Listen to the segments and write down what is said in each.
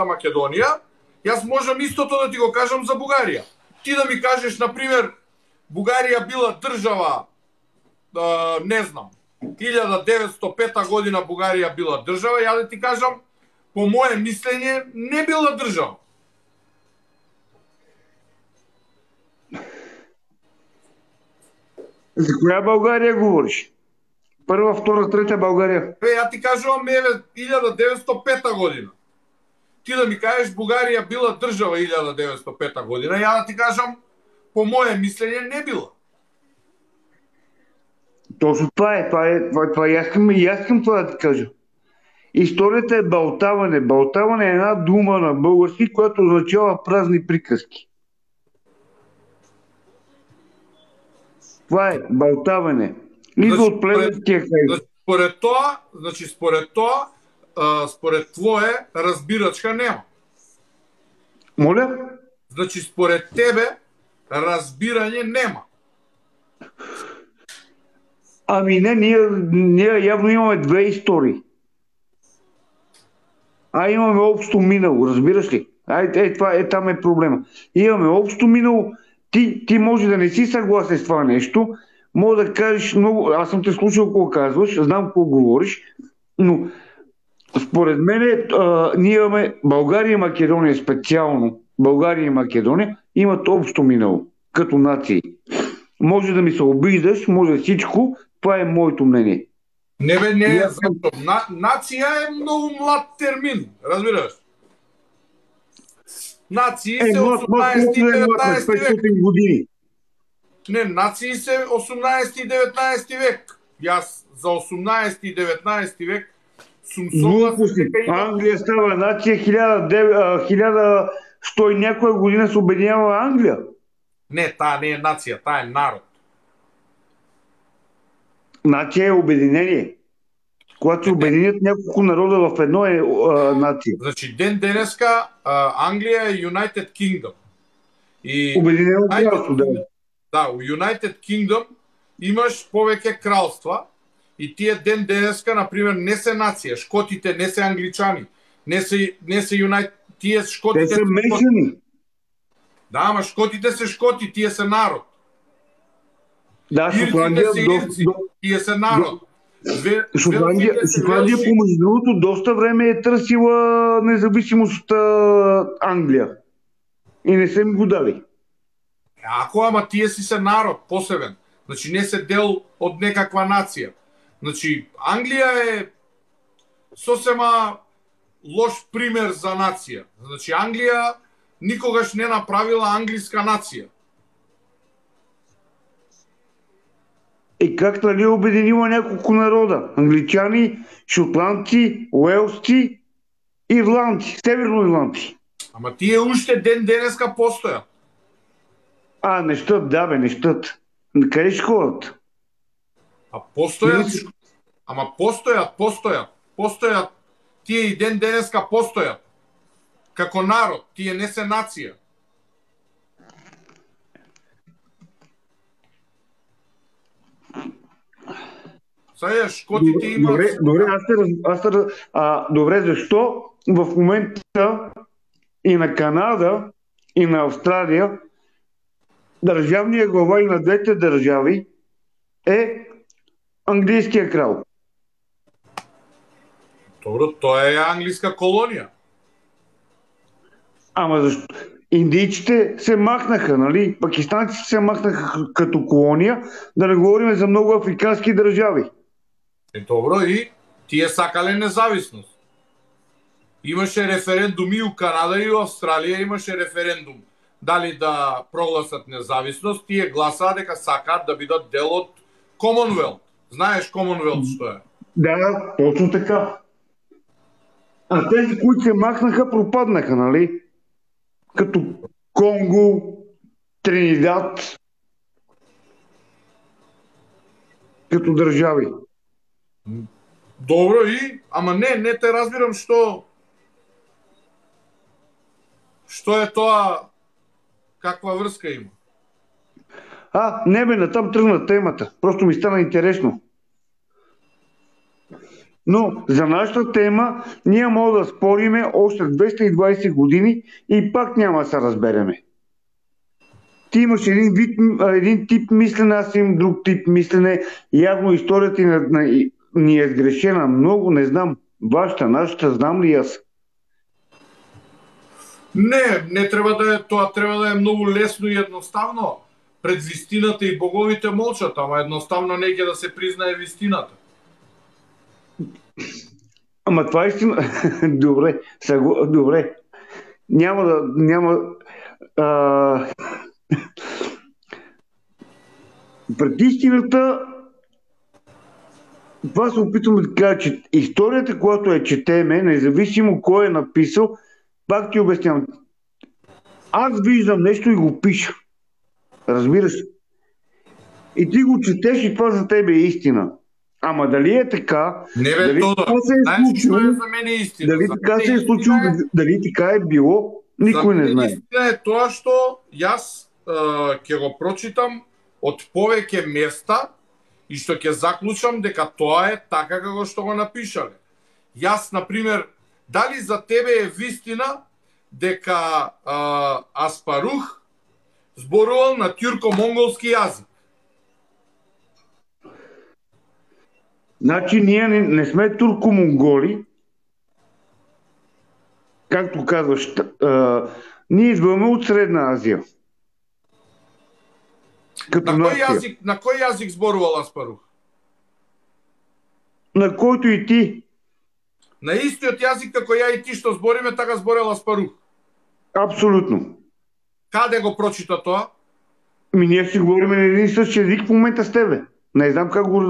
Македонија, јас можам истото да ти го кажам за Бугарија. Ти да ми кажеш, например, Бугарија била држава, не знам, 1905 година Бугарија била држава, ја да ти кажам, по моje мислење, не била држава. За која Българија говориш? Прва, втора, трета Българија? Ја ти кажувам, 1905 година. Ти да ми кажеш Бугарија била држава 1905 година, ја да ти кажам, по моje мислење не била. Точно това е. Јас искам това да ти кажа. Историјата е балтаване. Балтаване е една дума на български, която означава празни приказки. Това е балтаване. Идва от племенския край. Според твое разбирачка нема. Моля? Значи, според тебе разбирање нема. Ами не, ние явно имаме две истории. Имаме общо минало, разбираш ли? Там е проблема. Имаме общо минало. Ти може да не си съгласен с това нещо, може да кажеш много, аз съм те слушал какво казваш, знам какво говориш, но според мен ние имаме България и Македония специално, България и Македония имат общо минало, като нации. Може да ми се обиждаш, може всичко, това е моето мнение. Не, нација е многу млад термин, разбираш? Нации се 18 и 19 век. Години. Не, нации се 18 и 19 век. Јас за 18 и 19 век сум согласен. Англија става нација 1100 и някоя година се обединява Англија. Не, таа не е нација, таа е народ. Нација е обединение. Когато се обединят няколко народа в едно е нација. Значи, ден денеска Англија е United Kingdom. Обединено кралство, да. Да, у United Kingdom имаш повеќе кралства и тие ден денеска, например, не се нација. Шкотите не се англичани. Не се United... Тие шкотите... Те се мешани. Да, ама шкотите се шкоти, тие се народ. Да, Шотландија се ирци, тие се народ. Шотландија помежду другото доста време е търсила независимост от Англија. И не се им го дали. Ама тие си се народ, посебен. Значи не се дел од некаква нација. Значи Англија е сосема лош пример за нација. Значи Англија никогаш не направила англиска нација. И как нали обединила няколко народа? Англичани, шотландци, уелсци, ирландци, северноирландци. Ама тие уште ден денеска постојат. Не щат, да бе, не щат. На къде ще ходят? Постојат. Ама постојат. Тие и ден денеска постојат. Како народ, тие не се нација. Сега шкотите имат... Добре, защо в момента и на Канада, и на Австралия държавният глава и на двете държави е английския крал? Добро, тоа е англиска колонија. Ама защо? Индийците се махнаха, нали? Пакистанците се махнаха като колония, да не говорим за много африкански държави. Добро, и тие сакале независност. Имаше референдуми у Канада и у Австралија, имаше референдум дали да прогласат независност, тие гласаа дека сакаат да бидат дел од Комонвелт. Знаеш Комонвелт што е? Да, точно така. А тези, които се махнаха, пропаднаха, нали? Като Конго, Тринидад, като държави. Добро, ама не те разбирам што е тоа, каква врска има. Не бе, натам тръгна темата. Просто ми стана интересно. Но за нашата тема ние може да спориме още 220 години и пак няма да се разбереме. Ти имаш един тип мислене, аз имам друг тип мислене. Явно историята ни е сгрешена много, не знам. Вашата, нашата, знам ли аз? Не треба да е тоа, треба да е многу лесно и едноставно. Пред вистината и боговите молчат, ама едноставно неќе да се признае вистината. Ама това е истина. Добре, добре. Няма. Пред истината, това се опитвам да кажа, че историята, която я четеме, независимо кой е написал, пак ти обяснявам. Аз виждам нещо и го пиша. Разбираш? И ти го четеш и това за тебе е истина. Ама дали е така, дали така се е случило, дали така се е случило, дали така е било, никой не знае. Истина е тоа што јас ќе го прочитам од повеќе места и што ќе заклучам дека тоа е така како што го напишале. Јас, например, дали за тебе е вистина дека Аспарух зборувал на тюрко-монголски јазик? Значи ние не сме турко-монголи, както казваш, ние идваме от Средна Азия. На кој јазик зборувал Аспарух? На който и ти. На истиот јазик како ја и ти што збориме, така зборел Аспарух. Абсолютно. Каде го прочита тоа? Ние си говориме на един същи език в момента с тебе. Не знам как го...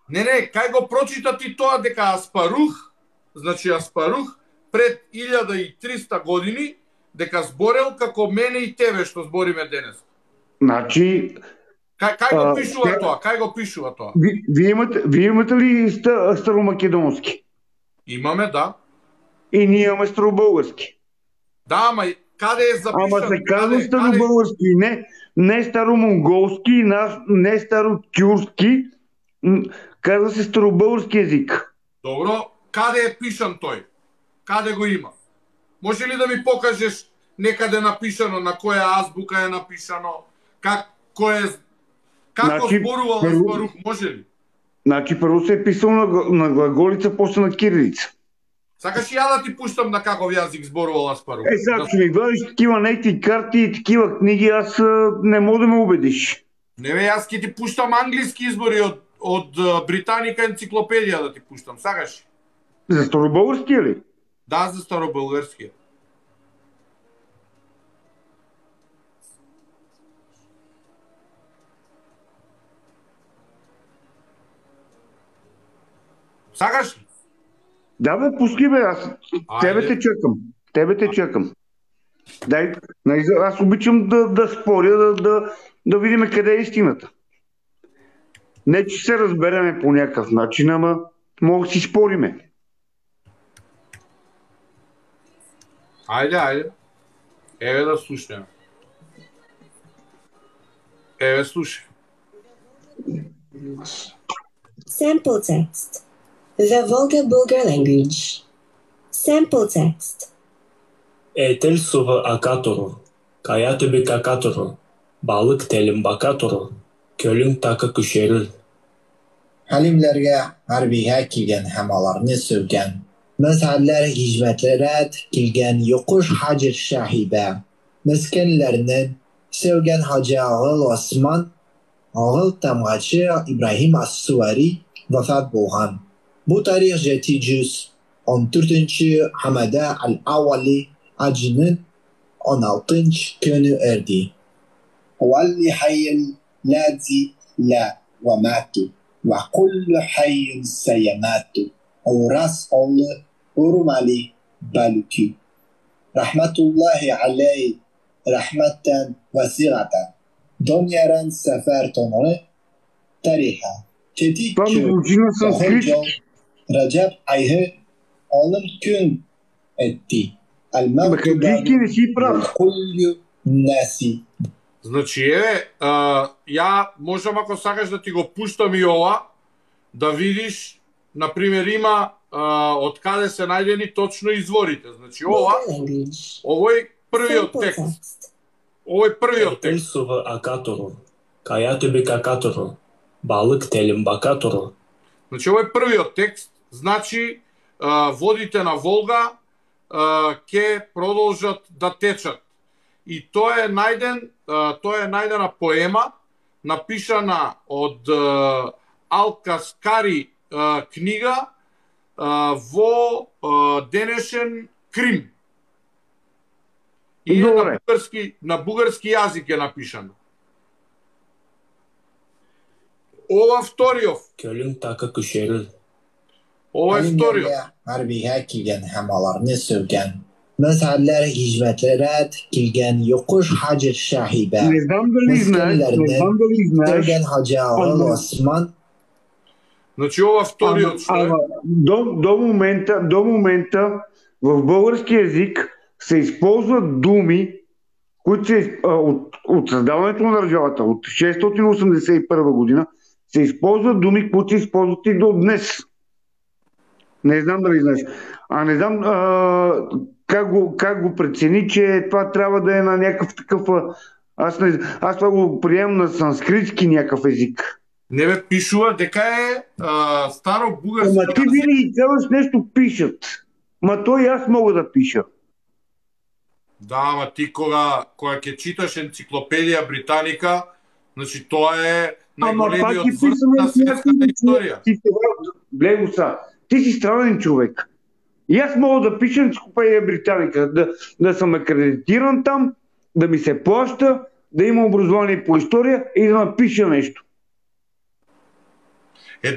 Не, кај го прочита ти тоа дека Аспарух, значи Аспарух, пред 1300 години, дека зборел како мене и тебе што збориме денес. Значи... Кај го пишува тоа? Кај го пишува тоа? Вие имате ли старомакедонски? Имаме, да. И ние имаме старобългарски. Да, ама каде е запишано? Ама се казва старобългарски, не старомонголски, не старотюрски, казва се старобългарски език. Добро, каде е пишан тој? Каде го има? Може ли да ми покажеш некаде напишано, на која азбука е напишано, како зборувал Аспарух, може ли? Значи първо се е писал на глаголица, после на кирилица. Сакаш ја да ти пуштам на каков јазик зборувал Аспарух? Сега, ако ми гладиш такива нети карти и такива книги, аз не мога да ме убедиш. Не бе, аз ќе ти пуштам англиски избори од Британика енциклопедија да ти пуштам, сакаш? За старобългарския ли? Да, за старобългарския. Сакаш ли? Да бе, пусти бе, аз тебе те чакам. Дай, аз обичам да споря, да видим къде е истината. Не, че се разбереме по някакъв начин, ама мога да си спориме. Айде. Еве да слушаме. Еве слушай. Sample text. The Volga Bulgar language. Sample text. Etel suva akatoro. Kayatı bir kakatoro. Balık telim bakatoro. Kölün taka küşeril. Halimlerge harbiye kilgen hemalarını sövgen. Mezhadler hicmetlere kilgen yokuş Hacir Şahibe. Meskenlerinin sevgen Hacı Ağıl Osman, Ağıl Tamgaçı İbrahim As-Suvari vefat boğan. Bu tarih jeticüs 14. Hamade Al-Avali Acı'nın 16. günü erdi. Valli hayyil lazi la ve matu ve kullu hayyin seyematu. Uras oğlu Urmali Baluki. Rahmetullahi aleyh rahmetten vesigatan. Dönyaran sefer tonu tariha. Tetik Hoca Recep ayı alım gün etti. Al-Mektuban kullu nasi. Значи, ја можам ако сакаш да ти го пуштам и ова, да видиш, например, има од каде се најдени точно изворите. Значи Bulgar language. овој првиот Sample текст. text. Овој првиот Tel текст. suva akatoru. Kaya tebe kakatoru. Balık telim bakatoru. Значи овој првиот текст значи водите на Волга ќе продолжат да течат. И тоа е најдена поема напишана од Ал-Каскари книга во денешен Крим. И на бугарски јазик е напишано. Ова вториов. Kölün taka küşerir. Ова е вториов. Halimlerge harbiye kilgen hemalarını sövgen. Mezheller hicmetlerad kilgen yokuş hacir şahibe. Не знам дали знаеш. Sövgen Hacı Ağal Osman. Значи ова вториот што е. Ама до момента в български език се използват думи, които от създаването на държавата, от 681 година, се използват думи, които се използват и до днес. Не знам дали знаеш. Не знам как го прецени, че това трябва да е на някакъв такъв... Аз това го приемам на санскритски някакъв език. Не бе, пишува дека е старо бугарски. Ама ти винаги цялост нещо пишат. Ма той аз мога да пиша. Да, ама ти кога ќе читаш енциклопедија Британика, значи тоа е најголемиот врт на светската историја. Гледай го са. Ти си странен човек. И аз мога да пиша енциклопедия Британика, да съм акредитиран там, да ми се плаща, да има образование по история и да напиша нещо.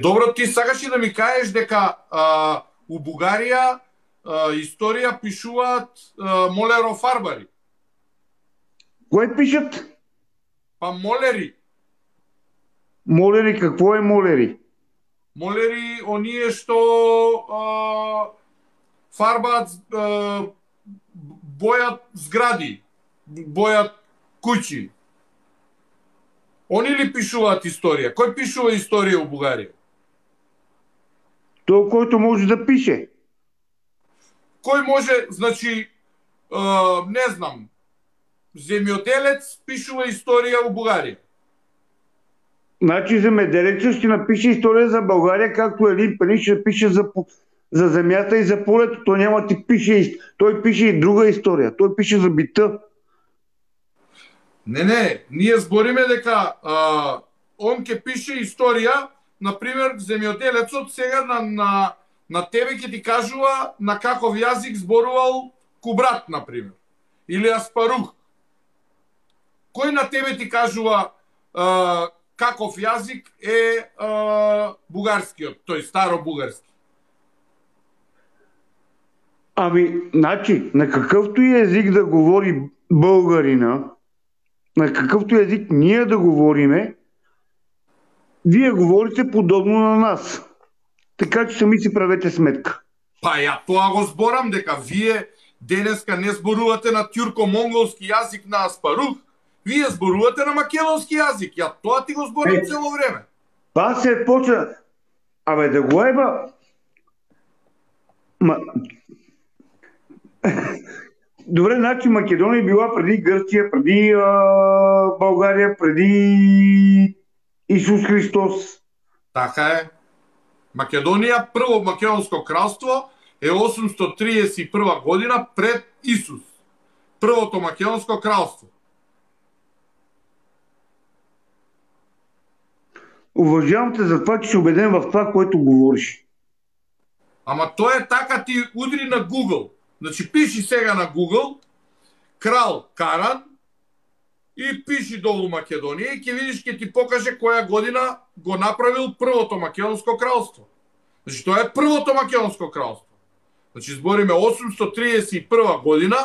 Добро, ти сакаш и да ми кажеш дека у Бугарија историја пишуваат молерофарбари. Кое пишат? Па молери. Молери, какво е молери? Молери, оние што фарбаат, бојат згради, бојат куќи. Они ли пишуваат историја? Кој пишува историја у Бугарија? Тој, който може да пише. Кој може, значи, не знам, земјоделец пишува историја у Бугарија? Значи земеделецът ще напише история за България, както Елин Пелин ще пише за земята и за полето. Той няма ти пише, той пише и друга история. Той пише за бита. Не, ние збориме дека он ќе пише историја, например, земјоделецот сега на тебе ќе ти кажува на каков јазик зборувал Кубрат, например, или Аспарух. Кој на тебе ти кажува каков јазик е бугарскиот, тој старо-бугарски? Ами, значи, на какъвто и език да говори българина, на какъвто език ние да говориме, вие говорите подобно на нас. Така че сами си правете сметка. Па ја тоа го зборам, дека вие денеска не зборувате на тюрко-монголски јазик на Аспарух, вие зборувате на македонски јазик. Ја тоа ти го зборам цело време. Па се почна... Абе да го еба... Добре, значи Македония била преди Гърция, преди България, преди Исус Христос. Така е. Македонија, прво Македонско кралство е 831 година пред Исус. Првото Македонско кралство. Уважавам те за това, че си убеден в това, което говориш. Ама тоа е така, ти удри на Google. Значи пиши сега на Google крал Каран и пиши долу Македонија и ќе видиш, ќе ти покаже која година го направил првото Македонско кралство. Значи тоа е првото Македонско кралство. Значи збориме 831 година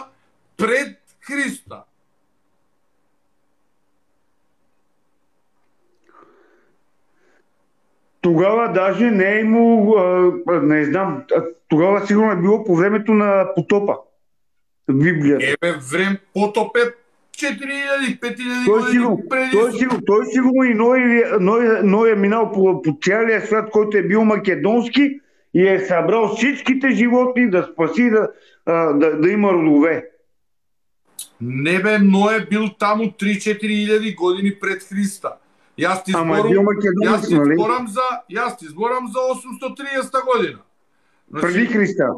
пред Христа. Тогава даже не е имало, не знам, тогава сигурно е било по времето на потопа в Библията. Потоп е 4000-5000 години преди. Той сигурно и Ной е минал по целия свят, който е бил македонски и е събрал всичките животни да спаси да има родове. Не бе, Ное бил таму 3-4 илјади години пред Христа. Јас ти зборам за 830 година. Преди Христа.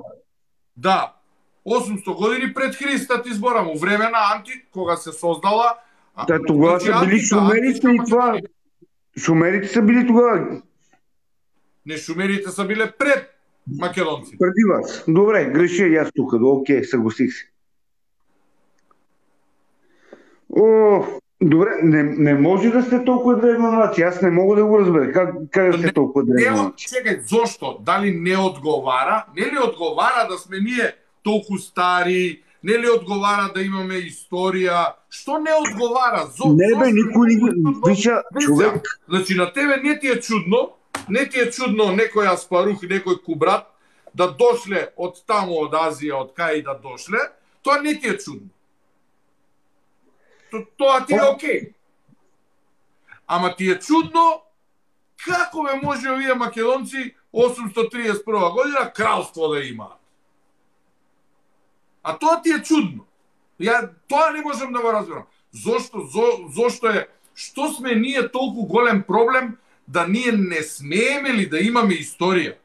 Да. 800 години пред Христа ти зборам. У време на кога се создала... Да, тогава са били шумерите и това. Шумерите са били тогава. Не, шумерите са биле пред македонците. Преди вас. Добре, греша и аз тук. Окей, съгласих се. Добре, не може да сте толкова древна нация. Аз не мога да го разбера. Как да сте толкова древна нация? Чекай, зошто? Дали не одговара? Не ли одговара да сме ние толкова стари? Не ли одговара да имаме историја? Што не одговара? Не бе, никой не виша човек. Значи на тебе не ти е чудно некој Аспарух, некој Кубрат да дошле од таму, од Азија, од кај да дошле, тоа не ти е чудно. Тоа ти е окей. Ама ти е чудно како бе може овие македонци 831 година кралство да имаат. А тоа ти е чудно. Тоа не можам да го разберам. Зошто е, што сме ние толку голем проблем да ние не смееме ли да имаме историја?